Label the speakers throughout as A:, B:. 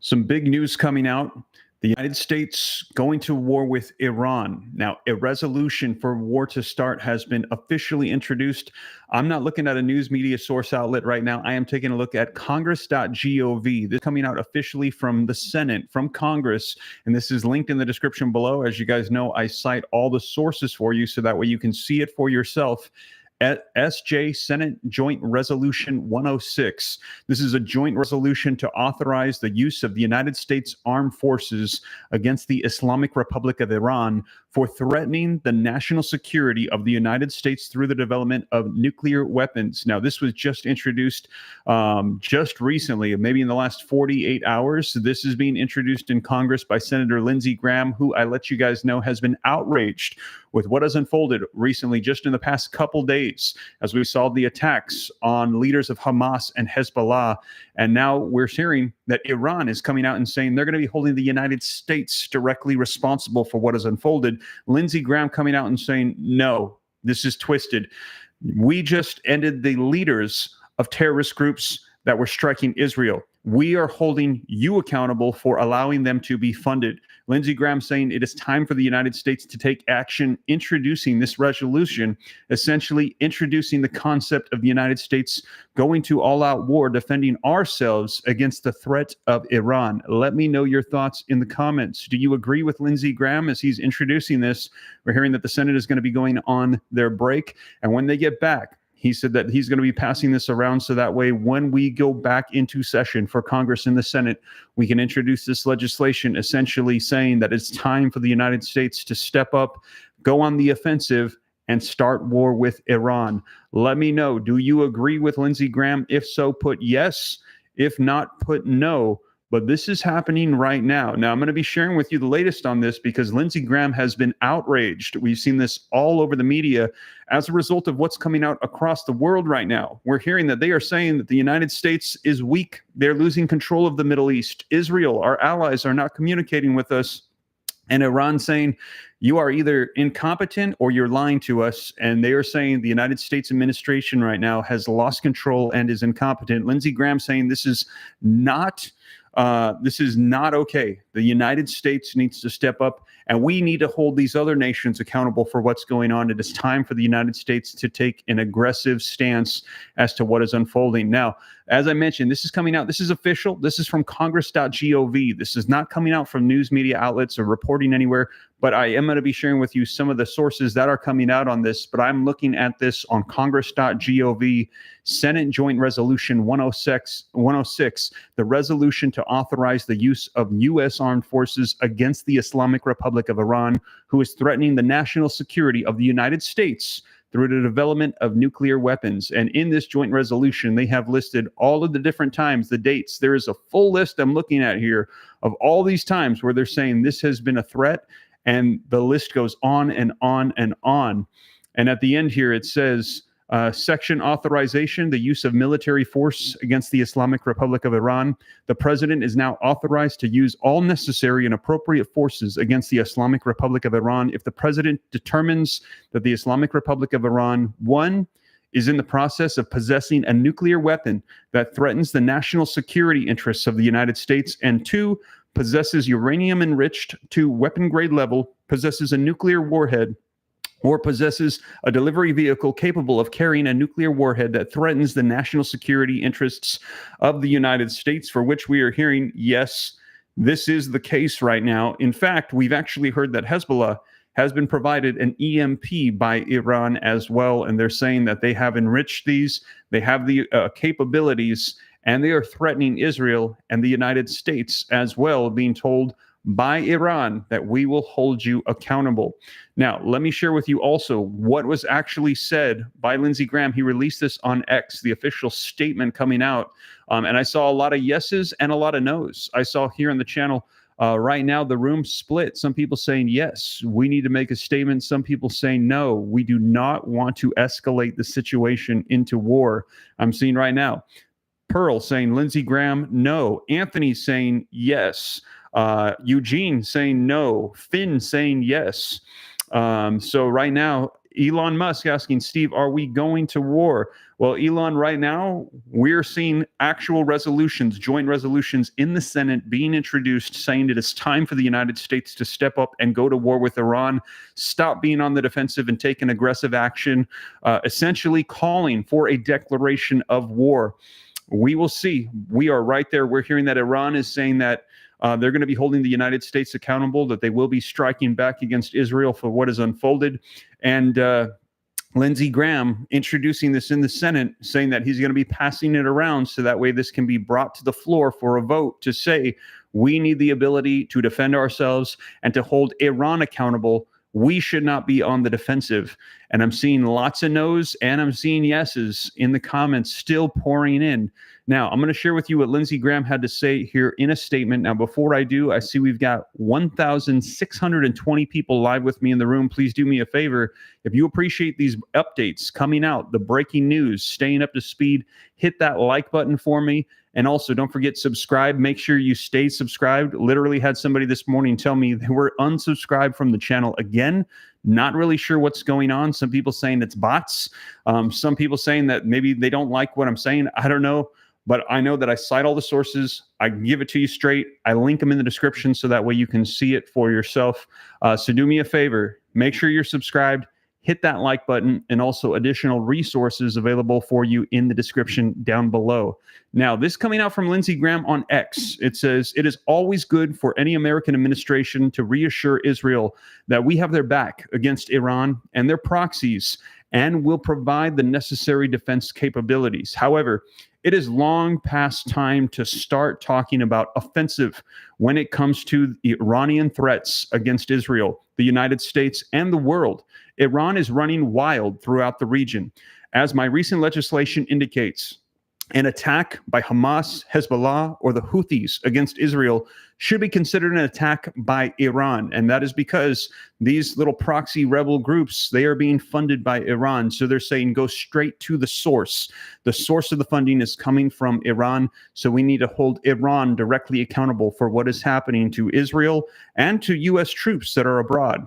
A: Some big news coming out. The United States going to war with Iran. Now, a resolution for war to start has been officially introduced. I'm not looking at a news media source outlet right now. I am taking a look at congress.gov. This is coming out officially from the Senate, from Congress, and this is linked in the description below. As you guys know, I cite all the sources for you so that way you can see it for yourself. SJ Senate Joint Resolution 106. This is a joint resolution to authorize the use of the United States Armed Forces against the Islamic Republic of Iran for threatening the national security of the United States through the development of nuclear weapons. Now, this was just introduced just recently, maybe in the last 48 hours. This is being introduced in Congress by Senator Lindsey Graham, who I let you guys know has been outraged with what has unfolded recently, just in the past couple days, as we saw the attacks on leaders of Hamas and Hezbollah. And now we're hearing that Iran is coming out and saying they're going to be holding the United States directly responsible for what has unfolded. Lindsey Graham coming out and saying, no, this is twisted. We just ended the leaders of terrorist groups that were striking Israel. We are holding you accountable for allowing them to be funded. Lindsey Graham saying it is time for the United States to take action, introducing this resolution, essentially introducing the concept of the United States going to all-out war, defending ourselves against the threat of Iran. Let me know your thoughts in the comments. Do you agree with Lindsey Graham as he's introducing this? We're hearing that the Senate is going to be going on their break, and when they get back, he said that he's going to be passing this around so that way when we go back into session for Congress and the Senate, we can introduce this legislation essentially saying that it's time for the United States to step up, go on the offensive, and start war with Iran. Let me know. Do you agree with Lindsey Graham? If so, put yes. If not, put no. But this is happening right now. Now, I'm going to be sharing with you the latest on this because Lindsey Graham has been outraged. We've seen this all over the media as a result of what's coming out across the world right now. We're hearing that they are saying that the United States is weak. They're losing control of the Middle East. Israel, our allies, are not communicating with us. And Iran saying, you are either incompetent or you're lying to us. And they are saying the United States administration right now has lost control and is incompetent. Lindsey Graham saying this is not okay. The United States needs to step up, and we need to hold these other nations accountable for what's going on. It is time for the United States to take an aggressive stance as to what is unfolding. Now, as I mentioned, this is coming out. This is official. This is from congress.gov. This is not coming out from news media outlets or reporting anywhere, but I am going to be sharing with you some of the sources that are coming out on this. But I'm looking at this on congress.gov, Senate Joint Resolution 106, the resolution to authorize the use of U.S. armed forces against the Islamic Republic of Iran, who is threatening the national security of the United States through the development of nuclear weapons. And in this joint resolution, they have listed all of the different times, the dates. There is a full list I'm looking at here of all these times where they're saying this has been a threat, and the list goes on and on and on. And at the end here, it says, section authorization, the use of military force against the Islamic Republic of Iran. The president is now authorized to use all necessary and appropriate forces against the Islamic Republic of Iran if the president determines that the Islamic Republic of Iran, one, is in the process of possessing a nuclear weapon that threatens the national security interests of the United States, and two, possesses uranium enriched to weapon grade level, possesses a nuclear warhead, or possesses a delivery vehicle capable of carrying a nuclear warhead that threatens the national security interests of the United States, for which we are hearing, yes, this is the case right now. In fact, we've actually heard that Hezbollah has been provided an EMP by Iran as well, and they're saying that they have enriched these, they have the capabilities, and they are threatening Israel and the United States as well, being told by Iran that we will hold you accountable. Now, let me share with you also what was actually said by Lindsey Graham. He released this on X, the official statement coming out, and I saw a lot of yeses and a lot of nos. I saw here on the channel right now the room split. Some people saying, yes, we need to make a statement. Some people saying, no, we do not want to escalate the situation into war. I'm seeing right now Pearl saying Lindsey Graham, no. Anthony saying yes. Eugene saying no. Finn saying yes. So right now, Elon Musk asking, Steve, are we going to war? Well, Elon, right now, we're seeing actual resolutions, joint resolutions in the Senate being introduced saying it is time for the United States to step up and go to war with Iran, stop being on the defensive and take an aggressive action, essentially calling for a declaration of war. We will see. We are right there. We're hearing that Iran is saying that they're going to be holding the United States accountable, that they will be striking back against Israel for what has unfolded. And Lindsey Graham introducing this in the Senate, saying that he's going to be passing it around so that way this can be brought to the floor for a vote to say we need the ability to defend ourselves and to hold Iran accountable. We should not be on the defensive. And I'm seeing lots of no's and I'm seeing yeses in the comments still pouring in. Now, I'm going to share with you what Lindsey Graham had to say here in a statement. Now, before I do, I see we've got 1,620 people live with me in the room. Please do me a favor. If you appreciate these updates coming out, the breaking news, staying up to speed, hit that like button for me. And also, don't forget, subscribe. Make sure you stay subscribed. Literally had somebody this morning tell me they were unsubscribed from the channel again. Not really sure what's going on. Some people saying it's bots. Some people saying that maybe they don't like what I'm saying. I don't know. But I know that I cite all the sources. I give it to you straight. I link them in the description so that way you can see it for yourself. So do me a favor. Make sure you're subscribed. Hit that like button, and also additional resources available for you in the description down below. Now, this coming out from Lindsey Graham on X, it says, it is always good for any American administration to reassure Israel that we have their back against Iran and their proxies and will provide the necessary defense capabilities. However, it is long past time to start talking about offensive when it comes to the Iranian threats against Israel, the United States, and the world. Iran is running wild throughout the region. As my recent legislation indicates, an attack by Hamas, Hezbollah, or the Houthis against Israel should be considered an attack by Iran. And that is because these little proxy rebel groups, they are being funded by Iran. So they're saying go straight to the source. The source of the funding is coming from Iran. So we need to hold Iran directly accountable for what is happening to Israel and to U.S. troops that are abroad.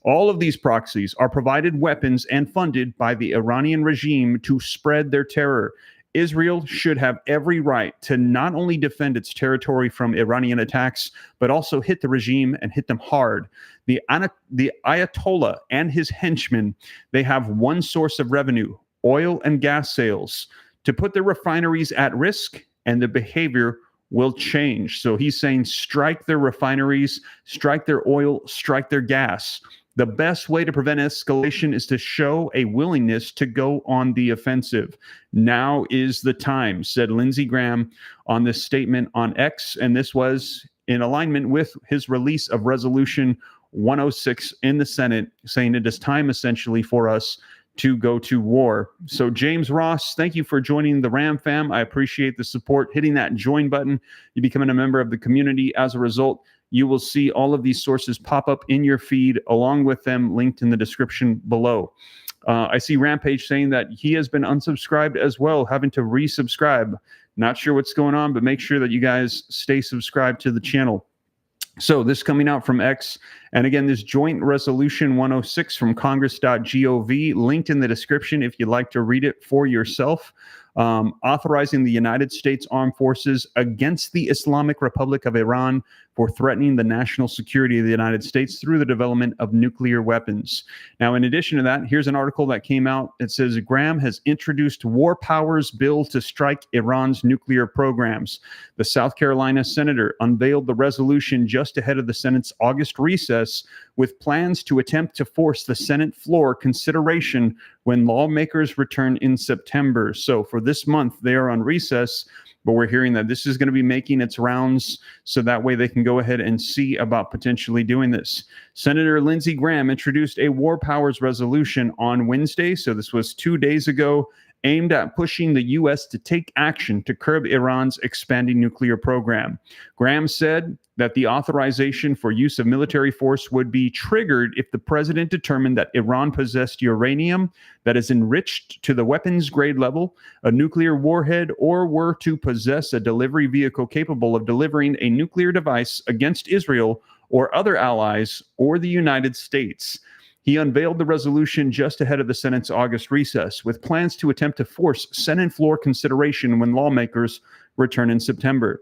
A: All of these proxies are provided weapons and funded by the Iranian regime to spread their terror. Israel should have every right to not only defend its territory from Iranian attacks, but also hit the regime and hit them hard. The Ayatollah and his henchmen, they have one source of revenue, oil and gas sales, to put their refineries at risk, and the behavior will change. So he's saying strike their refineries, strike their oil, strike their gas. The best way to prevent escalation is to show a willingness to go on the offensive. Now is the time, said Lindsey Graham on this statement on X, and this was in alignment with his release of Resolution 106 in the Senate, saying it is time essentially for us to go to war. So James Ross, thank you for joining the Ram fam. I appreciate the support. Hitting that join button, you becoming a member of the community. As a result, you will see all of these sources pop up in your feed, along with them linked in the description below. I see Rampage saying that he has been unsubscribed as well, having to resubscribe. Not sure what's going on, but make sure that you guys stay subscribed to the channel. So this coming out from X, and again, this joint resolution 106 from congress.gov, linked in the description if you'd like to read it for yourself, authorizing the United States Armed Forces against the Islamic Republic of Iran for threatening the national security of the United States through the development of nuclear weapons. Now, in addition to that, here's an article that came out. It says, Graham has introduced war powers bill to strike Iran's nuclear programs. The South Carolina senator unveiled the resolution just ahead of the Senate's August recess, with plans to attempt to force the Senate floor consideration when lawmakers return in September. So for this month, they are on recess, but we're hearing that this is going to be making its rounds so that way they can go ahead and see about potentially doing this. Senator Lindsey Graham introduced a war powers resolution on Wednesday, so this was 2 days ago, aimed at pushing the U.S. to take action to curb Iran's expanding nuclear program. Graham said that the authorization for use of military force would be triggered if the president determined that Iran possessed uranium that is enriched to the weapons grade level, a nuclear warhead, or were to possess a delivery vehicle capable of delivering a nuclear device against Israel or other allies or the United States. He unveiled the resolution just ahead of the Senate's August recess, with plans to attempt to force Senate floor consideration when lawmakers return in September.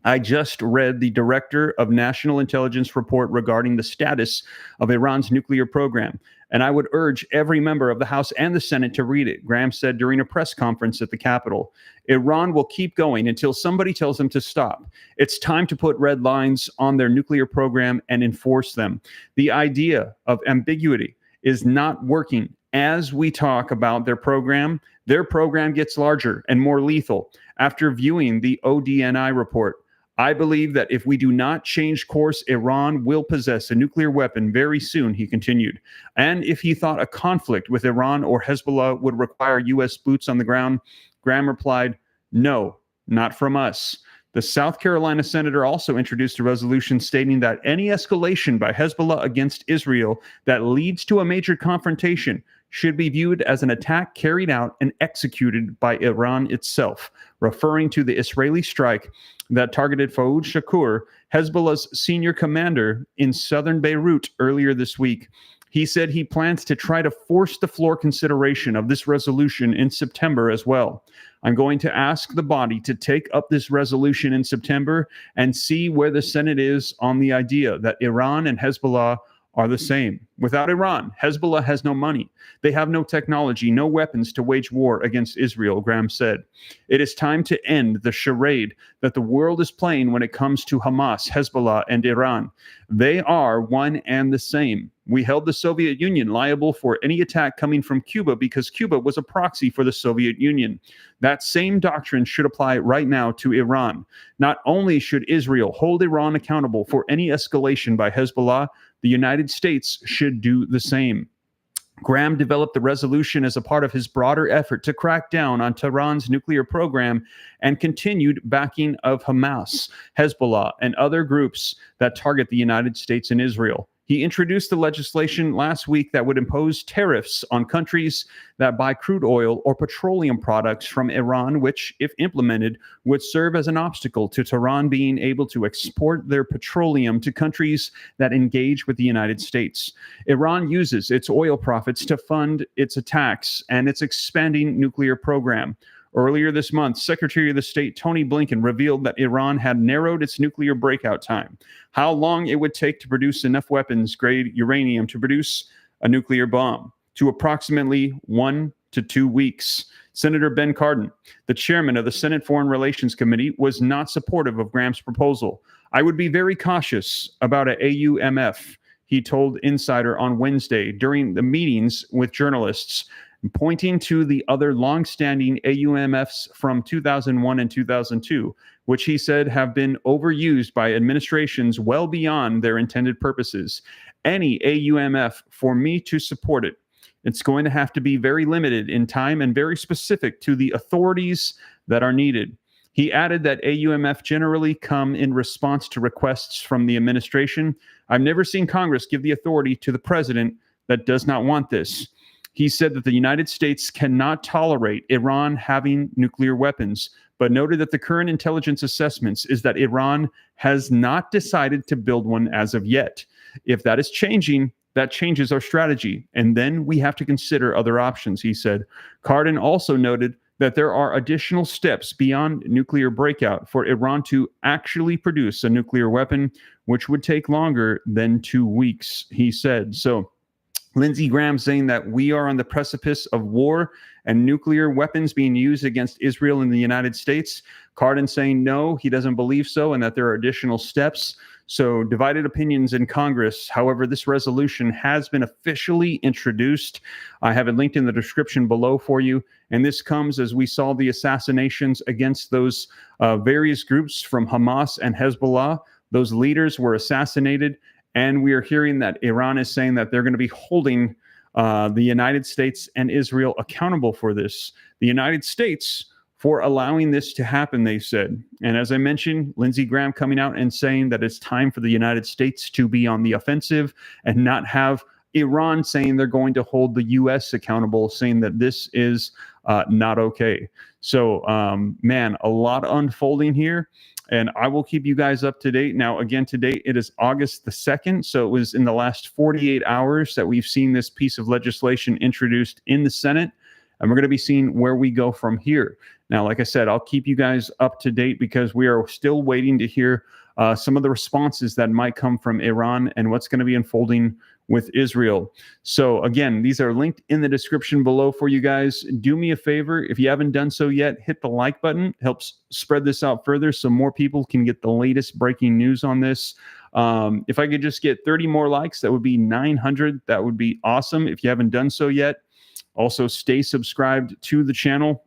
A: I just read the Director of National Intelligence report regarding the status of Iran's nuclear program, and I would urge every member of the House and the Senate to read it, Graham said during a press conference at the Capitol. Iran will keep going until somebody tells them to stop. It's time to put red lines on their nuclear program and enforce them. The idea of ambiguity is not working. As we talk about their program gets larger and more lethal. After viewing the ODNI report, I believe that if we do not change course, Iran will possess a nuclear weapon very soon, he continued. And if he thought a conflict with Iran or Hezbollah would require U.S. boots on the ground, Graham replied, no, not from us. The South Carolina senator also introduced a resolution stating that any escalation by Hezbollah against Israel that leads to a major confrontation should be viewed as an attack carried out and executed by Iran itself, referring to the Israeli strike that targeted Fouad Shakur, Hezbollah's senior commander in southern Beirut earlier this week. He said he plans to try to force the floor consideration of this resolution in September as well. I'm going to ask the body to take up this resolution in September and see where the Senate is on the idea that Iran and Hezbollah are the same. Without Iran, Hezbollah has no money. They have no technology, no weapons to wage war against Israel, Graham said. It is time to end the charade that the world is playing when it comes to Hamas, Hezbollah, and Iran. They are one and the same. We held the Soviet Union liable for any attack coming from Cuba because Cuba was a proxy for the Soviet Union. That same doctrine should apply right now to Iran. Not only should Israel hold Iran accountable for any escalation by Hezbollah, the United States should do the same. Graham developed the resolution as a part of his broader effort to crack down on Tehran's nuclear program and continued backing of Hamas, Hezbollah, and other groups that target the United States and Israel. He introduced the legislation last week that would impose tariffs on countries that buy crude oil or petroleum products from Iran, which, if implemented, would serve as an obstacle to Tehran being able to export their petroleum to countries that engage with the United States. Iran uses its oil profits to fund its attacks and its expanding nuclear program. Earlier this month, Secretary of State Tony Blinken revealed that Iran had narrowed its nuclear breakout time, how long it would take to produce enough weapons-grade uranium to produce a nuclear bomb, to approximately 1 to 2 weeks. Senator Ben Cardin, the chairman of the Senate Foreign Relations Committee, was not supportive of Graham's proposal. I would be very cautious about an AUMF, he told Insider on Wednesday during the meetings with journalists, pointing to the other long-standing AUMFs from 2001 and 2002, which he said have been overused by administrations well beyond their intended purposes. Any AUMF, for me to support it, it's going to have to be very limited in time and very specific to the authorities that are needed. He added that AUMF generally come in response to requests from the administration. I've never seen Congress give the authority to the president that does not want this. He said that the United States cannot tolerate Iran having nuclear weapons, but noted that the current intelligence assessments is that Iran has not decided to build one as of yet. If that is changing, that changes our strategy, and then we have to consider other options, he said. Cardin also noted that there are additional steps beyond nuclear breakout for Iran to actually produce a nuclear weapon, which would take longer than 2 weeks, he said. So Lindsey Graham saying that we are on the precipice of war and nuclear weapons being used against Israel and the United States. Cardin saying no, he doesn't believe so, and that there are additional steps. So divided opinions in Congress. However, this resolution has been officially introduced. I have it linked in the description below for you. And this comes as we saw the assassinations against those various groups from Hamas and Hezbollah. Those leaders were assassinated. And we are hearing that Iran is saying that they're going to be holding the United States and Israel accountable for this. The United States for allowing this to happen, they said. And as I mentioned, Lindsey Graham coming out and saying that it's time for the United States to be on the offensive and not have Iran saying they're going to hold the U.S. accountable, saying that this is not okay. So, man, a lot unfolding here. and I will keep you guys up to date. Now, again, today it is August the 2nd, so it was in the last 48 hours that we've seen this piece of legislation introduced in the Senate, and we're going to be seeing where we go from here. Now, like I said, I'll keep you guys up to date because we are still waiting to hear some of the responses that might come from Iran and what's going to be unfolding with Israel. So again, these are linked in the description below for you guys. Do me a favor, if you haven't done so yet, hit the like button. Helps spread this out further so more people can get the latest breaking news on this. If I could just get 30 more likes, that would be 900. That would be awesome. If you haven't done so yet, also stay subscribed to the channel,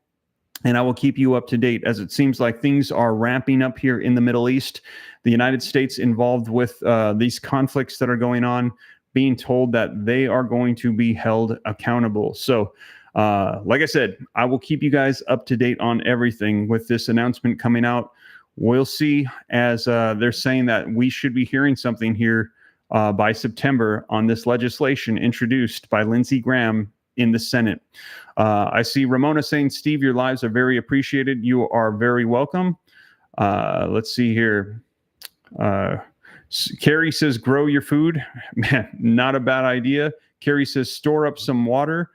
A: and I will keep you up to date as it seems like things are ramping up here in the Middle East. The United States involved with these conflicts that are going on, being told that they are going to be held accountable. So, like I said, I will keep you guys up to date on everything with this announcement coming out. We'll see, as they're saying that we should be hearing something here by September on this legislation introduced by Lindsey Graham in the Senate. I see Ramona saying, Steve, your lives are very appreciated. You are very welcome. Let's see here. Carrie says, grow your food. Man, not a bad idea. Carrie says, store up some water.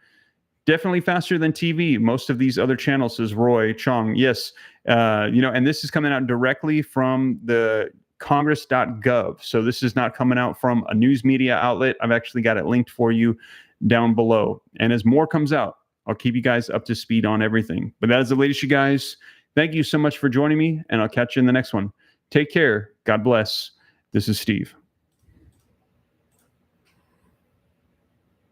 A: Definitely faster than TV. Most of these other channels, says Roy Chong. Yes. And this is coming out directly from the congress.gov. So this is not coming out from a news media outlet. I've actually got it linked for you down below. And as more comes out, I'll keep you guys up to speed on everything. But that is the latest, you guys. Thank you so much for joining me, and I'll catch you in the next one. Take care. God bless. This is Steve.